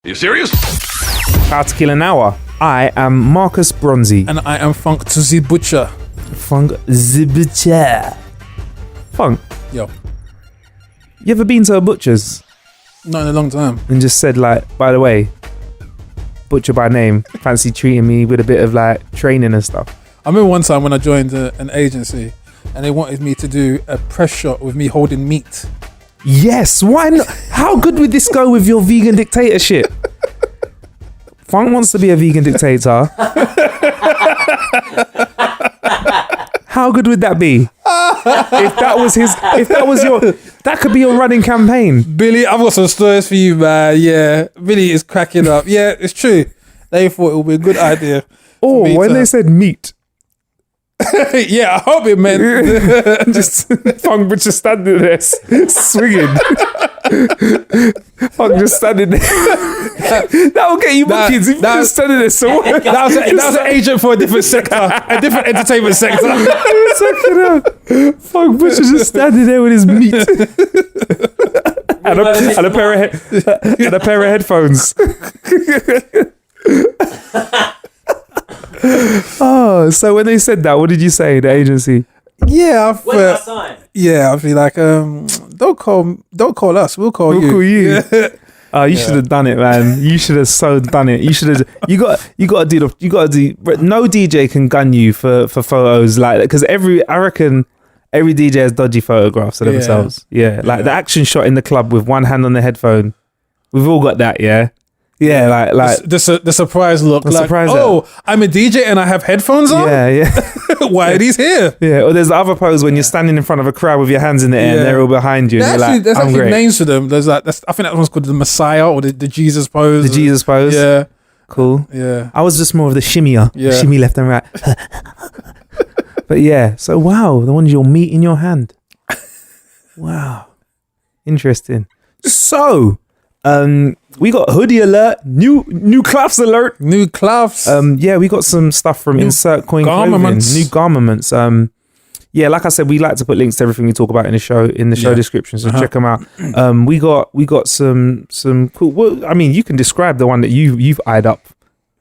You serious? How to Kill an Hour. I am Marcus Bronzy. And I am Funk to the Butcher. Funk the Butcher. Funk, Yo, you ever been to a butcher's not in a long time. and just said like, by the way, butcher by name, fancy treating me with a bit of like training and stuff? I remember one time when I joined an agency and they wanted me to do a press shot with me holding meat. Yes, why not? How good would this go with your vegan dictatorship? Funk wants to be a vegan dictator. How good would that be? That could be your running campaign. Billy, I've got some stories for you, man. Yeah, Billy is cracking up. Yeah, it's true. They thought it would be a good idea. Oh, when they said meat, Yeah, I hope it meant. just Funk Butcher standing there swinging. Funk just standing there. That will get you bookings if you're just standing there. So That was an agent for a different sector, a different entertainment sector. Funk Butcher just standing there with his meat and a pair of headphones. Oh, so when they said that, what did you say? The agency? Yeah, When did I sign? I feel like don't call us. We'll call We'll you. call you. Yeah. Oh, you should have done it, man. You should have so done it. You should have. You got to do. No DJ can gun you for photos like that because I reckon every DJ has dodgy photographs of themselves. Yeah, like the action shot in the club with one hand on the headphone. We've all got that. Yeah. Yeah, like the surprise look. The Like, surprise oh, I'm a DJ and I have headphones on. yeah. Why are these here? Yeah, or there's the other pose when you're standing in front of a crowd with your hands in the air and they're all behind you. And There's I'm actually great. names for them. There's like I think that one's called the Messiah or the Jesus pose. The Jesus pose. Yeah, Cool. yeah. I was just more of the shimmier. Yeah. Shimmy left and right. But yeah, so wow, the ones you'll meet in your hand. Wow. Interesting. So, we got hoodie alert, new cloths alert. New cloths. Yeah, we got some stuff from New Insert Coin garments. Clothing, new garments. Yeah, like I said, we like to put links to everything we talk about in the show description, so check them out. We got some cool. Well, I mean, you can describe the one that you've eyed up.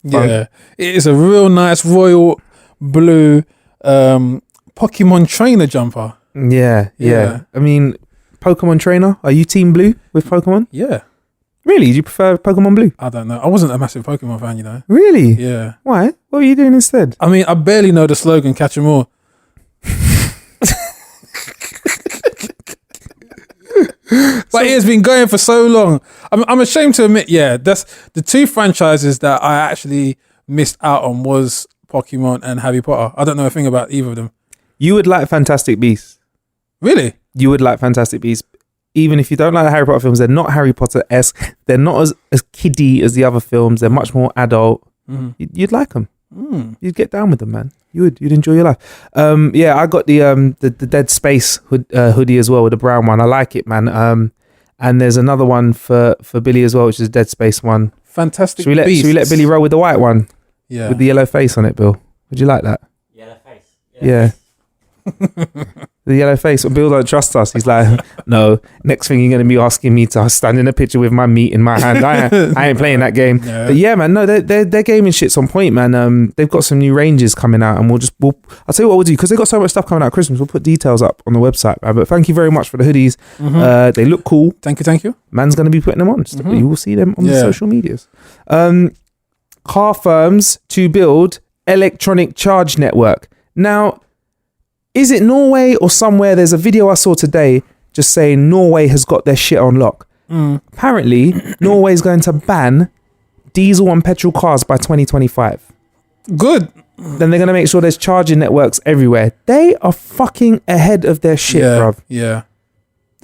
Yeah, it is a real nice royal blue Pokemon trainer jumper. Yeah. I mean, Pokemon trainer. Are you Team Blue with Pokemon? Yeah, Really? Do you prefer Pokemon Blue? I don't know. I wasn't a massive Pokemon fan, you know. Really? Yeah, Why? What were you doing instead? I mean, I barely know the slogan "Catch 'em all." But it has been going for so long. I'm ashamed to admit, that's the two franchises that I actually missed out on was Pokemon and Harry Potter. I don't know a thing about either of them. You would like Fantastic Beasts. Really? You would like Fantastic Beasts. Even if you don't like the Harry Potter films, they're not Harry Potter-esque. They're not as kiddie as the other films. They're much more adult. You'd like them. You'd get down with them, man. You'd enjoy your life. Yeah, I got the Dead Space hoodie as well with the brown one. I like it, man. And there's another one for Billy as well, which is a Dead Space one. Fantastic Should we let Billy roll with the white one? Yeah. With the yellow face on it, Bill? Would you like that? Yellow face. Yeah. The yellow face. Bill don't trust us. He's like, no. Next thing you're going to be asking me to stand in a picture with my meat in my hand. I ain't playing that game. No. But yeah, man. No, their gaming shit's on point, man. They've got some new ranges coming out, and I'll tell you what we'll do because they've got so much stuff coming out at Christmas. We'll put details up on the website, man. But thank you very much for the hoodies. They look cool. Thank you. Man's going to be putting them on. You will see them on the social medias. Car firms to build electronic charge network. Now, is it Norway or somewhere? There's a video I saw today just saying Norway has got their shit on lock. Apparently, Norway is going to ban diesel and petrol cars by 2025. Good. Then they're going to make sure there's charging networks everywhere. They are fucking ahead of their shit, bruv. Yeah.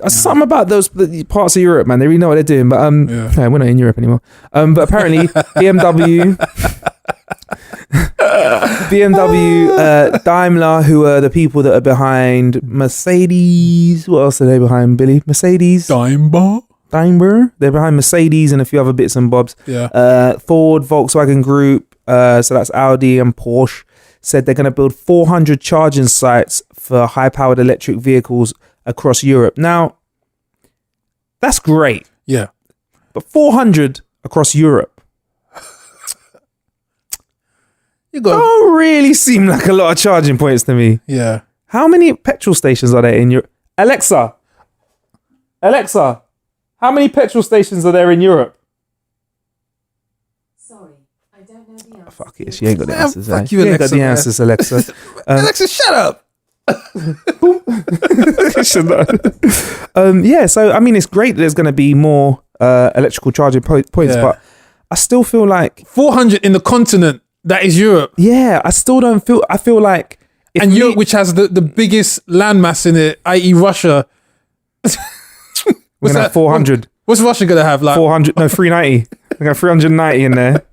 Something about those parts of Europe, man. They really know what they're doing. But no, we're not in Europe anymore. But apparently, BMW, Daimler, who are the people that are behind Mercedes. What else are they behind, Billy? Mercedes? Daimler. They're behind Mercedes and a few other bits and bobs. Yeah. Ford, Volkswagen Group, so that's Audi and Porsche, said they're going to build 400 charging sites for high-powered electric vehicles across Europe. Now, that's great. Yeah. But 400 across Europe. You got Don't really seem like a lot of charging points to me. yeah. How many petrol stations are there in Europe? Alexa, how many petrol stations are there in Europe? Sorry, I don't know the answer. Fuck it, she ain't got the answers. fuck eh? you, She ain't got Alexa, the man. answers, Alexa. Alexa, shut up. Yeah, so I mean, it's great that there's going to be more electrical charging points, Yeah. but I still feel like, 400 in the continent. That is Europe. yeah, I still don't feel. I feel like, if And me- Europe, which has the biggest landmass in it, i.e. Russia. we're gonna have 400, What's Russia going to have? Like 400, no, 390. We got 390 in there.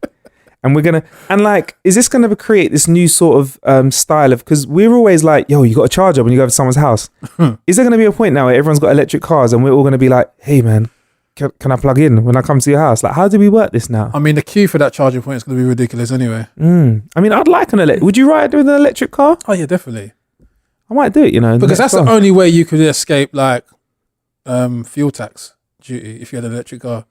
And we're gonna, and like, is this gonna create this new sort of style of, because we're always like, yo, you got a charger when you go to someone's house. Is there gonna be a point now where everyone's got electric cars and we're all gonna be like, hey man, can I plug in when I come to your house? Like, how do we work this now? I mean, the queue for that charging point is going to be ridiculous anyway. I mean, I'd like an electric. Would you ride with an electric car? Oh yeah, definitely. I might do it, you know. Because next that's the car. only way you could escape like fuel tax duty if you had an electric car.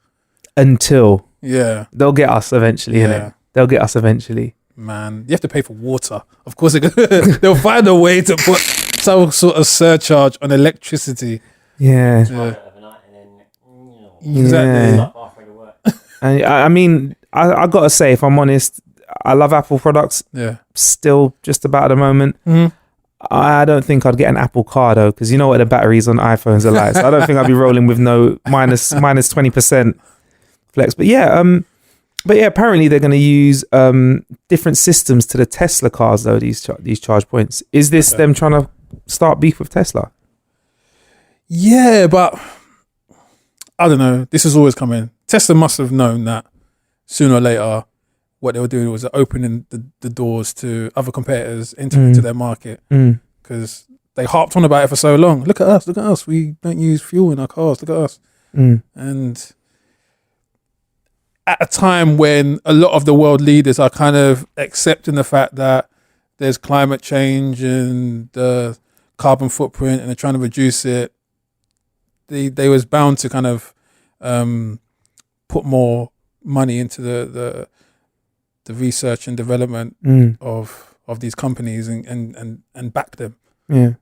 Until Yeah, they'll get us eventually, Yeah. innit? They'll get us eventually. man. You have to pay for water. Of course, they'll find a way to put some sort of surcharge on electricity. Yeah. Yeah. Overnight and then Exactly. Yeah. like halfway to work. And I mean, I gotta say, if I'm honest, I love Apple products Yeah. still just about at the moment. Mhm. I don't think I'd get an Apple car though, because you know what the batteries on iPhones are like. So I don't think I'd be rolling with no minus 20% flex. But yeah, apparently they're going to use different systems to the Tesla cars though. These charge points. Is this them trying to start beef with Tesla? Yeah, but I don't know. This is always coming. Tesla must have known that sooner or later what they were doing was opening the doors to other competitors into their market, because they harped on about it for so long. Look at us. We don't use fuel in our cars. Look at us. And at a time when a lot of the world leaders are kind of accepting the fact that there's climate change and the carbon footprint and they're trying to reduce it, they was bound to kind of put more money into the research and development of these companies and back them. Yeah.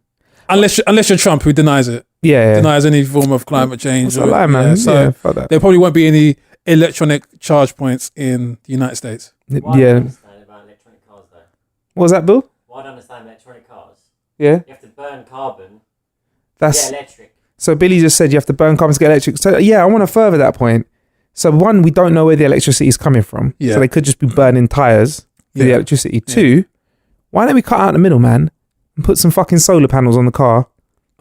Unless you're Trump, who denies it, Yeah. denies any form of climate change. That's a lie, man. So Yeah, fuck that. there probably won't be any electronic charge points in the United States. What I don't Yeah. understand about electronic cars though. What was that, Bill? What I don't understand about electronic cars. Yeah. You have to burn carbon That's to get electric. so. Billy just said you have to burn carbon to get electric. So yeah, I want to further that point. So one, we don't know where the electricity is coming from. Yeah. So they could just be burning tires for the Yeah. electricity. Two, why don't we cut out the middle, man, and put some fucking solar panels on the car,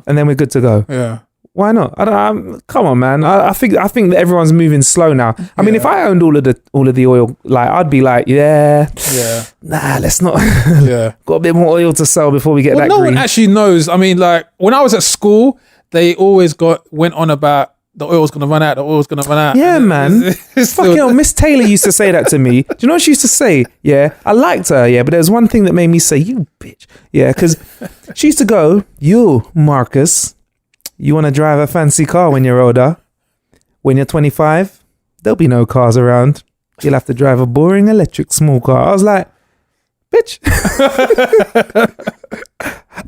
and then we're good to go. Yeah. Why not? Come on, man. I think that everyone's moving slow now. I mean, Yeah. if I owned all of the oil, like I'd be like, yeah, Yeah. let's not. Yeah. Got a bit more oil to sell before we get Well, that no green. one actually knows. I mean, like when I was at school, they always went on about the oil's gonna run out. The oil's gonna run out. Yeah, And man. it's Fucking hell, still, Miss Taylor used to say that to me. Do you know what she used to say? Yeah, I liked her, yeah, but there's one thing that made me say, you bitch. Yeah, because she used to go, you, Marcus, you want to drive a fancy car when you're older? When you're 25, there'll be no cars around. You'll have to drive a boring electric small car. I was like, bitch.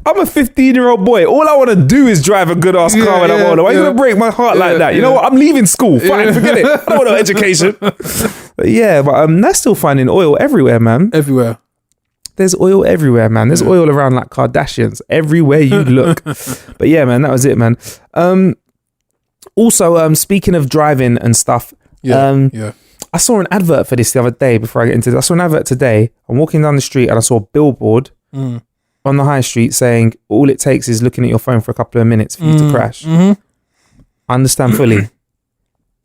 I'm a 15-year-old boy. All I want to do is drive a good ass car when I'm older. Why are you going to break my heart like that? You know what? I'm leaving school. Fine, forget it. I don't want no education. But yeah, but they're still finding oil everywhere, man. everywhere. There's oil everywhere, man. There's oil around like Kardashians everywhere you look. But yeah, man, that was it, man. Also, speaking of driving and stuff, Yeah. Yeah. I saw an advert for this the other day before I get into this. I saw an advert today. I'm walking down the street and I saw a billboard on the high street saying all it takes is looking at your phone for a couple of minutes for you to crash. I understand fully.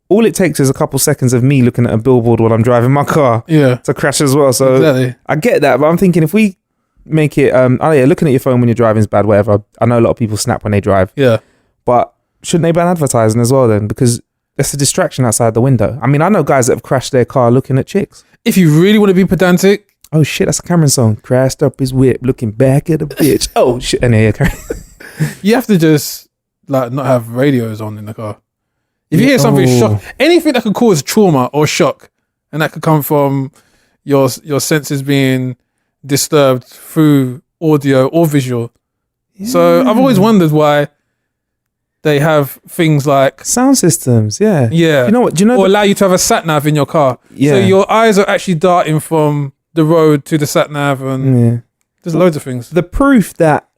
All it takes is a couple seconds of me looking at a billboard while I'm driving my car Yeah. to crash as well. So Exactly. I get that, but I'm thinking if we make it, looking at your phone when you're driving is bad, whatever. I know a lot of people snap when they drive, Yeah. but shouldn't they ban advertising as well then? Because it's a distraction outside the window. I mean, I know guys that have crashed their car looking at chicks. If you really want to be pedantic, Oh shit, that's a Cameron song. Crashed up his whip, looking back at a bitch. Oh shit, and yeah, you have to just like not have radios on in the car. If you hear something Oh. shock, anything that could cause trauma or shock, and that could come from your senses being disturbed through audio or visual. So I've always wondered why they have things like Sound systems, yeah. yeah, You know what? Do you know? or allow you to have a sat nav in your car. Yeah. So your eyes are actually darting from the road to the sat nav, and yeah. there's loads of things. The proof that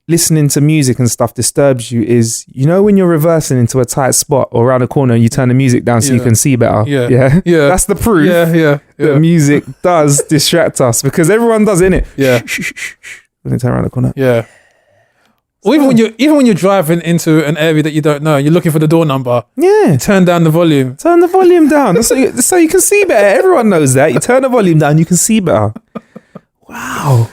listening to music and stuff disturbs you is, you know, when you're reversing into a tight spot or around a corner and you turn the music down so you Yeah. can see better. Yeah. Yeah. Yeah. That's the proof Yeah. that music does distract us, because everyone does, innit? Yeah. When they turn around the corner. Yeah. Or even when you're driving into an area that you don't know, you're looking for the door number. Yeah. Turn down the volume. Turn the volume down. That's so you can see better. Everyone knows that. You turn the volume down, you can see better. Wow.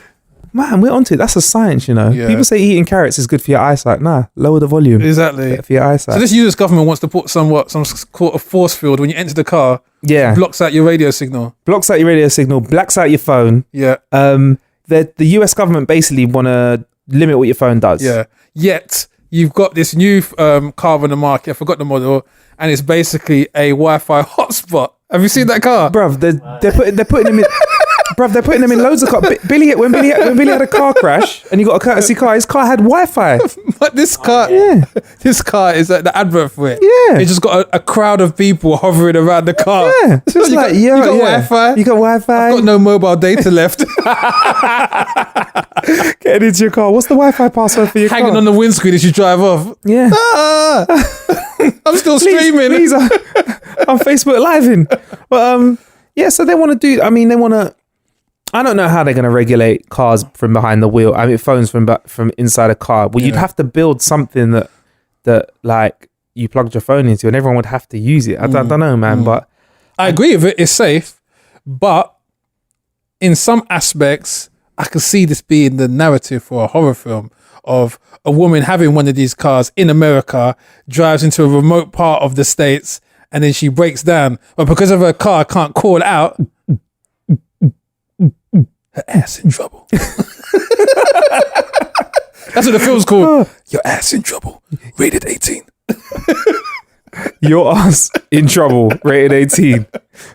Man, we're onto it. That's a science, you know. Yeah. People say eating carrots is good for your eyesight. Nah, lower the volume. Exactly. Better for your eyesight. So this US government wants to put some sort of force field when you enter the car, yeah. blocks out your radio signal. Blocks out your radio signal, blacks out your phone. Yeah. The US government basically want to limit what your phone does. Yeah. Yet you've got this new car on the market. I forgot the model, and it's basically a Wi-Fi hotspot. Have you seen that car? Bruv, they're putting them in. Bruv, they're putting them in loads of cars. When Billy had a car crash and he got a courtesy car, his car had Wi-Fi. But this car, this car is the advert for it. Yeah. It's just got a crowd of people hovering around the car. Yeah, it's just You like, got- yo, you got yeah. Wi-Fi? You got Wi-Fi? Got no mobile data left. Getting into your car. What's the Wi-Fi password for your Hanging car? on the windscreen as you drive off. Yeah. Ah, I'm still Please, streaming. Please, I'm Facebook Living. But yeah, so they want to do. I mean, they want to. I don't know how they're going to regulate cars from behind the wheel. I mean, phones from inside a car. Well, you'd Yeah. have to build something that like you plugged your phone into, and everyone would have to use it. I don't know, man. But I agree with it. It's safe, but in some aspects, I could see this being the narrative for a horror film of a woman having one of these cars in America, drives into a remote part of the States, and then she breaks down. But because of her car can't call out, her ass in trouble. That's what the film's called. Your ass in trouble. Rated 18. your ass in trouble. Rated 18.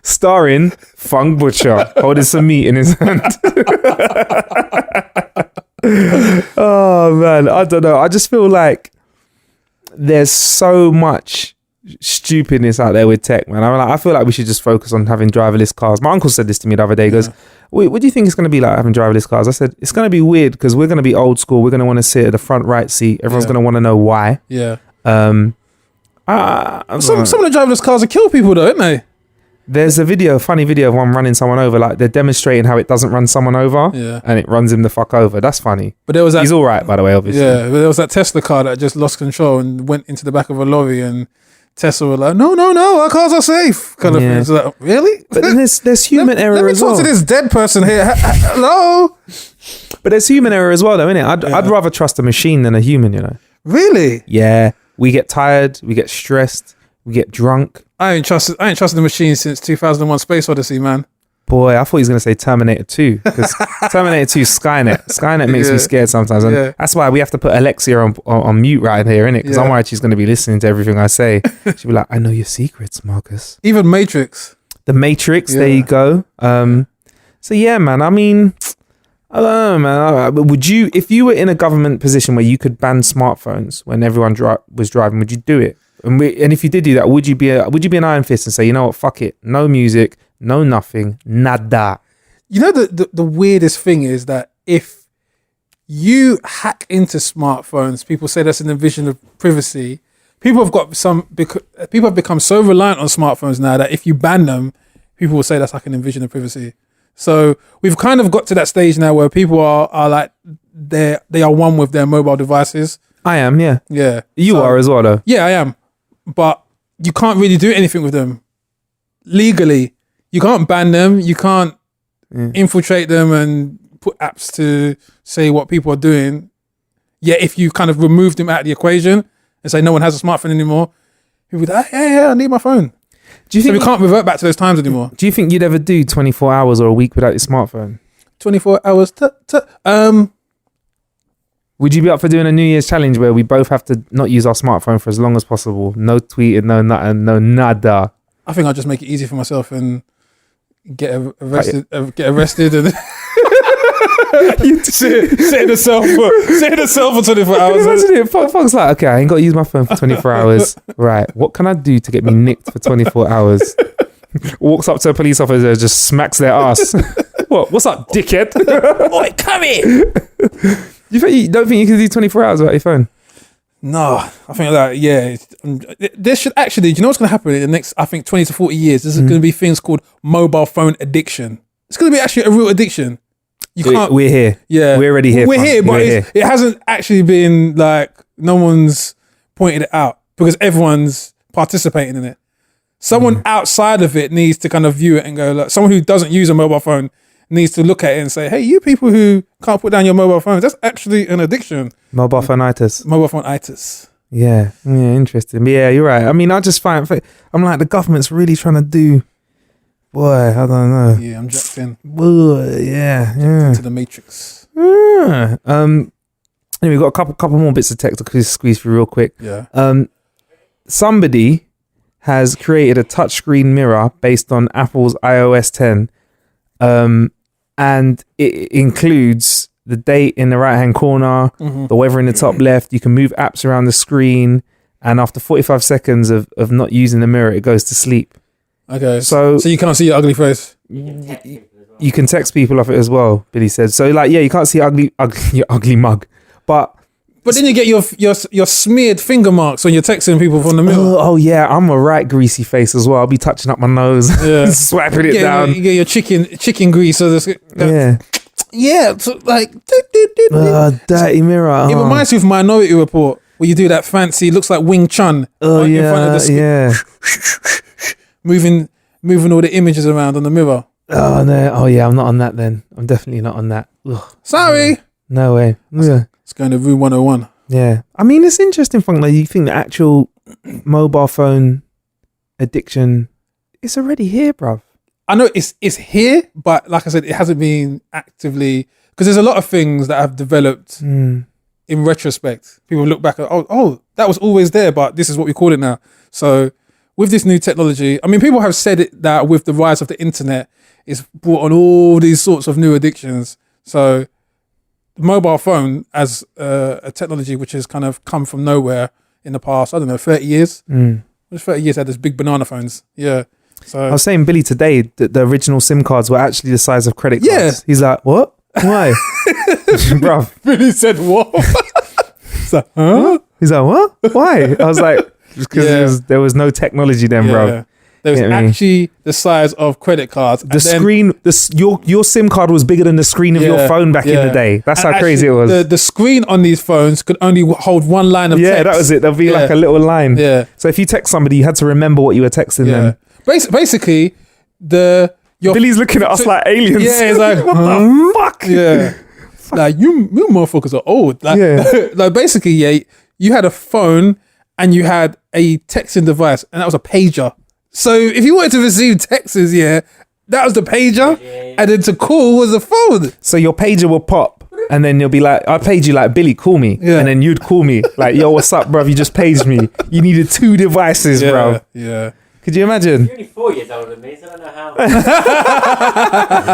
Starring Fung Butcher holding some meat in his hand. Oh man, I don't know. I just feel like there's so much stupidness out there with tech, man. I feel like we should just focus on having driverless cars. My uncle said this to me the other day. He goes, what do you think it's going to be like having driverless cars? I said, it's going to be weird because we're going to be old school. We're going to want to sit at the front right seat. Everyone's Yeah. going to want to know why. Yeah. I'm Some of the driverless cars will kill people though, aren't they? There's a funny video of one running someone over. Like they're demonstrating how it doesn't run someone over, Yeah. and it runs him the fuck over. That's funny. But there was that He's all right, by the way, obviously. Yeah, but there was that Tesla car that just lost control and went into the back of a lorry, and Tesla were like, no, our cars are safe, kind of Yeah. thing. So like, really? But then there's human error Let me as talk well. to this dead person here. Hello? But there's human error as well, though, innit? I'd rather trust a machine than a human, you know. Really? Yeah, we get tired, we get stressed, we get drunk. I ain't trusted the machine since 2001 Space Odyssey, man. Boy, I thought he was going to say Terminator 2 because Terminator 2 is Skynet. Skynet makes Yeah. me scared sometimes. And Yeah. that's why we have to put Alexia on mute right here, innit? Because I'm Yeah. worried she's going to be listening to everything I say. She'll be like, I know your secrets, Marcus. Even Matrix. The Matrix, Yeah. there you go. So yeah, man, I mean, I don't know, man. Would you, if you were in a government position where you could ban smartphones when everyone was driving, would you do it? And if you did do that, would you be an iron fist and say, you know what, fuck it, no music, no nothing, nada? You know, the weirdest thing is that if you hack into smartphones, people say that's an invasion of privacy. People have become so reliant on smartphones now that if you ban them, people will say that's like an invasion of privacy. So we've kind of got to that stage now where people are like they are one with their mobile devices. I am, yeah. Yeah, You So- are as well, though. Yeah, I am, but you can't really do anything with them legally. You can't ban them. You can't infiltrate them and put apps to say what people are doing. Yet if you kind of remove them out of the equation and say no one has a smartphone anymore, people be like, yeah, I need my phone. Do you So think we can't revert back to those times anymore. Do you think you'd ever do 24 hours or a week without your smartphone? 24 hours. Would you be up for doing a New Year's challenge where we both have to not use our smartphone for as long as possible? No tweeting, no nothing, no nada. I think I'll just make it easy for myself and get arrested. Get arrested and sit in the cell for 24 hours. Imagine it. Fox like, okay, I ain't got to use my phone for 24 hours. Right, what can I do to get me nicked for 24 hours? Walks up to a police officer, just smacks their ass. What's up, dickhead? Oi, come here. You don't think you can do 24 hours without your phone? No, I think that, yeah. There should actually, do you know what's going to happen in the next, I think, 20 to 40 years? There's going to be things called mobile phone addiction. It's going to be actually a real addiction. You can't. We're here. Yeah. We're already here. We're fam. here, but We're here. it hasn't actually been like, no one's pointed it out because everyone's participating in it. Someone outside of it needs to kind of view it and go, look, someone who doesn't use a mobile phone needs to look at it and say, hey, you people who can't put down your mobile phones, that's actually an addiction. Mobile phone-itis. Mobile phone itis. Yeah, interesting. But yeah, you're right. I mean, I just find, I'm like, the government's really trying to do, boy, I don't know. Yeah, I'm jacked in Boy, yeah. into the matrix. Yeah. Anyway, we've got a couple more bits of text to squeeze through real quick. Yeah. Somebody has created a touchscreen mirror based on Apple's iOS 10. And it includes the date in the right-hand corner, the weather in the top left. You can move apps around the screen. And after 45 seconds of not using the mirror, it goes to sleep. Okay. So you can't see your ugly face. you can text people off it as well, Billy said. So like, yeah, you can't see your ugly mug. But then you get your smeared finger marks when you're texting people from the mirror. oh yeah, I'm a right greasy face as well. I'll be touching up my nose, swiping it down. You get your chicken grease. So yeah. So like, dirty mirror. it reminds me of Minority Report where you do that fancy, looks like Wing Chun. Oh in front of the screen, yeah. moving all the images around on the mirror. Oh no. Oh yeah, I'm not on that then. I'm definitely not on that. Ugh. Sorry. No way. Yeah. It's going to Room 101. Yeah. I mean, it's interesting, Funk. Like, you think the actual mobile phone addiction is already here, bruv. I know it's here, but like I said, it hasn't been actively, because there's a lot of things that have developed in retrospect. People look back at, oh, that was always there, but this is what we call it now. So with this new technology, I mean, people have said it that with the rise of the internet, it's brought on all these sorts of new addictions. So the mobile phone as a technology which has kind of come from nowhere in the past, I don't know, 30 years. 30 years had this big banana phones. Yeah. So I was saying, Billy, today that the original SIM cards were actually the size of credit cards. Yeah. He's like, what? Why? Bruv. Billy said what? It's like, huh? He's like, what? Why? I was like, because there was no technology then, bro. There was actually the size of credit cards. The screen, your SIM card was bigger than the screen of your phone back in the day. That's how crazy it was. The screen on these phones could only hold one line of text. Yeah, that was it. There'll be like a little line. Yeah. So if you text somebody, you had to remember what you were texting them. Basically, Billy's looking at us like aliens. Yeah, he's like, what the fuck? Yeah. Like, you motherfuckers are old. Like, like basically, you had a phone and you had a texting device, and that was a pager. So if you wanted to receive texts, that was the pager, and then to call was the phone. So your pager will pop, and then you'll be like, I paid you like, Billy, call me. And then you'd call me like, yo, what's up, bruv? You just paged me. You needed 2 devices, bro. Yeah. Could you imagine? You're only 4 years older than me, so I don't know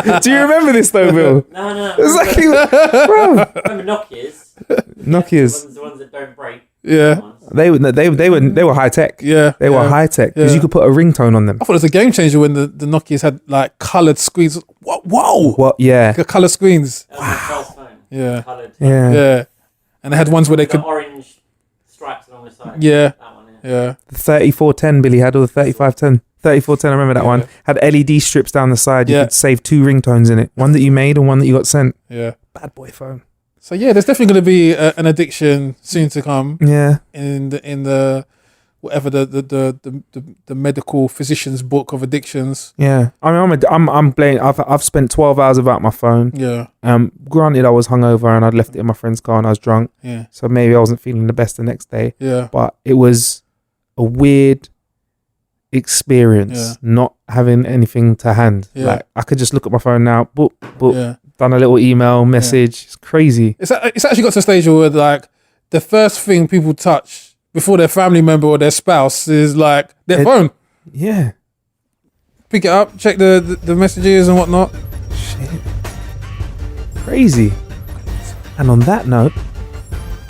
how. Do you remember this though, Bill? No. Exactly, bro. Remember Nokia's? Nokia's. The ones that don't break. Yeah. They were high tech. Yeah. They were high tech because you could put a ringtone on them. I thought it was a game changer when the Nokia's had like coloured screens. Whoa! What? Yeah. The colour screens. That was my first phone. Yeah. Coloured. Yeah. And they had ones where they The could. orange stripes along the side. Yeah. That one, Yeah. The 3410 Billy had, or the 3510. 3410, I remember that one. Had LED strips down the side. You could save 2 ringtones in it. One that you made and one that you got sent. Yeah. Bad boy phone. So yeah, there's definitely going to be an addiction soon to come. Yeah. In the whatever the medical physician's book of addictions. Yeah. I mean, I'm blaming. I've spent 12 hours without my phone. Yeah. Granted, I was hungover and I'd left it in my friend's car and I was drunk. Yeah. So maybe I wasn't feeling the best the next day. Yeah. But it was a weird experience not having anything to hand. Yeah. Like I could just look at my phone now, boop, Yeah. done a little email message. It's crazy. It's actually got to a stage where like the first thing people touch before their family member or their spouse is like their phone. Yeah. Pick it up, check the messages and whatnot. Shit. Crazy. And on that note,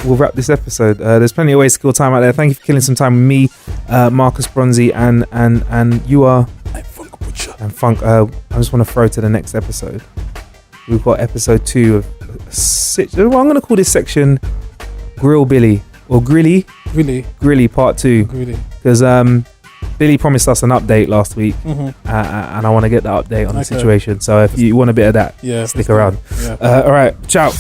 we'll wrap this episode. There's plenty of ways to kill time out there. Thank you for killing some time with me, Marcus Bronzy, and you are Funk Butcher. and Funk. I just want to throw to the next episode. We've got episode 2 of I'm going to call this section Grill Billy or Grilly Part 2 because Billy promised us an update last week, and I want to get the update on the situation. So if you want a bit of that, stick around. All right, ciao.